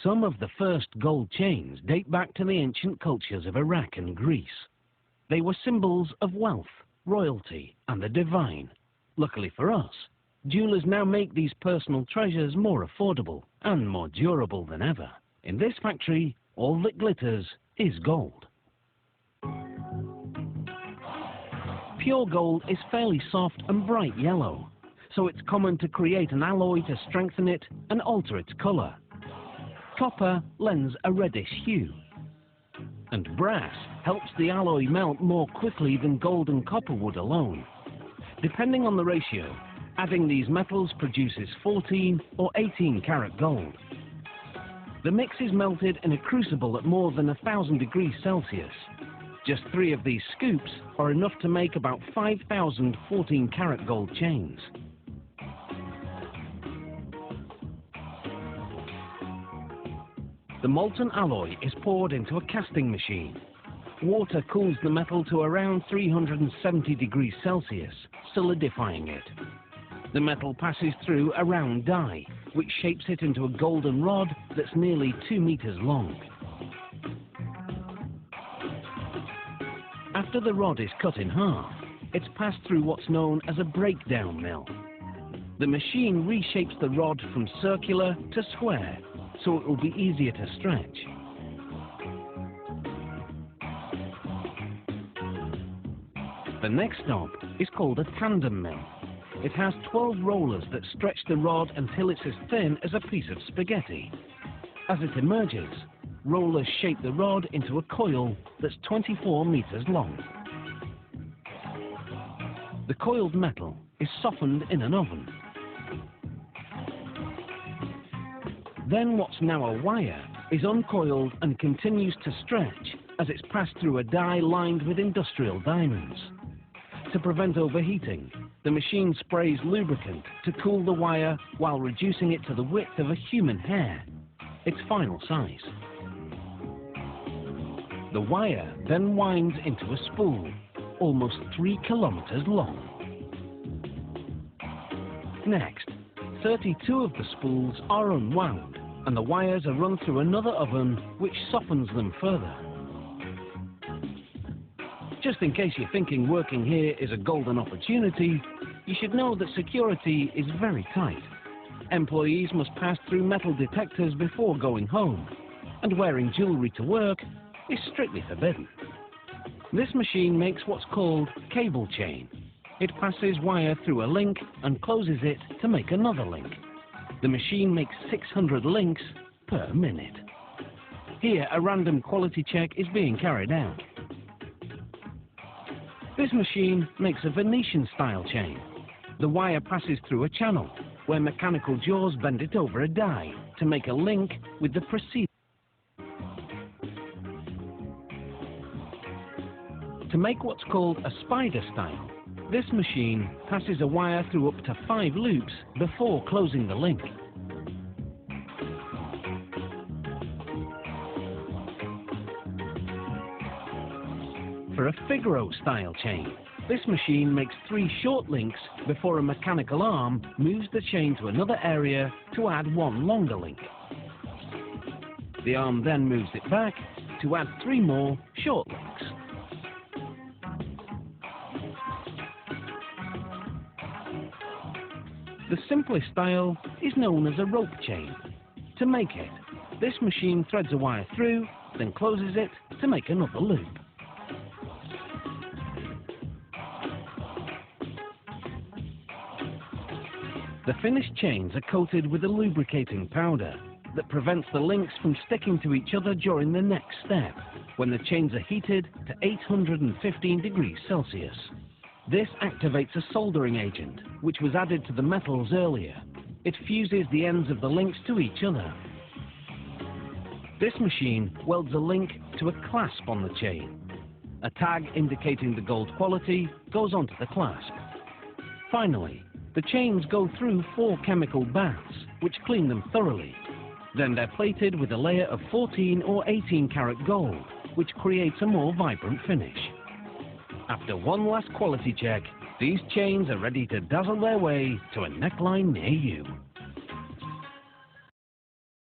Some of the first gold chains date back to the ancient cultures of Iraq and Greece. They were symbols of wealth, royalty, and the divine. Luckily for us, jewelers now make these personal treasures more affordable and more durable than ever. In this factory, all that glitters is gold. Pure gold is fairly soft and bright yellow, so it's common to create an alloy to strengthen it and alter its colour. Copper lends a reddish hue, and brass helps the alloy melt more quickly than gold and copper would alone. Depending on the ratio, adding these metals produces 14 or 18 karat gold. The mix is melted in a crucible at more than 1,000 degrees Celsius. Just 3 of these scoops are enough to make about 5,000 14 karat gold chains. The molten alloy is poured into a casting machine. Water cools the metal to around 370 degrees Celsius, solidifying it. The metal passes through a round die, which shapes it into a golden rod that's nearly 2 meters long. After the rod is cut in half, it's passed through what's known as a breakdown mill. The machine reshapes the rod from circular to square, so it will be easier to stretch. The next stop is called a tandem mill. It has 12 rollers that stretch the rod until it's as thin as a piece of spaghetti. As it emerges, rollers shape the rod into a coil that's 24 meters long. The coiled metal is softened in an oven. Then what's now a wire is uncoiled and continues to stretch as it's passed through a die lined with industrial diamonds. To prevent overheating, the machine sprays lubricant to cool the wire while reducing it to the width of a human hair, its final size. The wire then winds into a spool, almost 3 kilometers long. Next, 32 of the spools are unwound, and the wires are run through another oven, which softens them further. Just in case you're thinking working here is a golden opportunity, you should know that security is very tight. Employees must pass through metal detectors before going home, and wearing jewellery to work is strictly forbidden. This machine makes what's called cable chain. It passes wire through a link and closes it to make another link. The machine makes 600 links per minute. Here, a random quality check is being carried out. This machine makes a Venetian-style chain. The wire passes through a channel, where mechanical jaws bend it over a die to make a link with the preceding. To make what's called a spider style, this machine passes a wire through up to 5 loops before closing the link. For a Figaro style chain, this machine makes 3 short links before a mechanical arm moves the chain to another area to add 1 longer link. The arm then moves it back to add 3 more short links. The simplest style is known as a rope chain. To make it, this machine threads a wire through, then closes it to make another loop. The finished chains are coated with a lubricating powder that prevents the links from sticking to each other during the next step, when the chains are heated to 815 degrees Celsius. This activates a soldering agent, which was added to the metals earlier. It fuses the ends of the links to each other. This machine welds a link to a clasp on the chain. A tag indicating the gold quality goes onto the clasp. Finally, the chains go through 4 chemical baths, which clean them thoroughly. Then they're plated with a layer of 14 or 18 karat gold, which creates a more vibrant finish. After one last quality check, these chains are ready to dazzle their way to a neckline near you.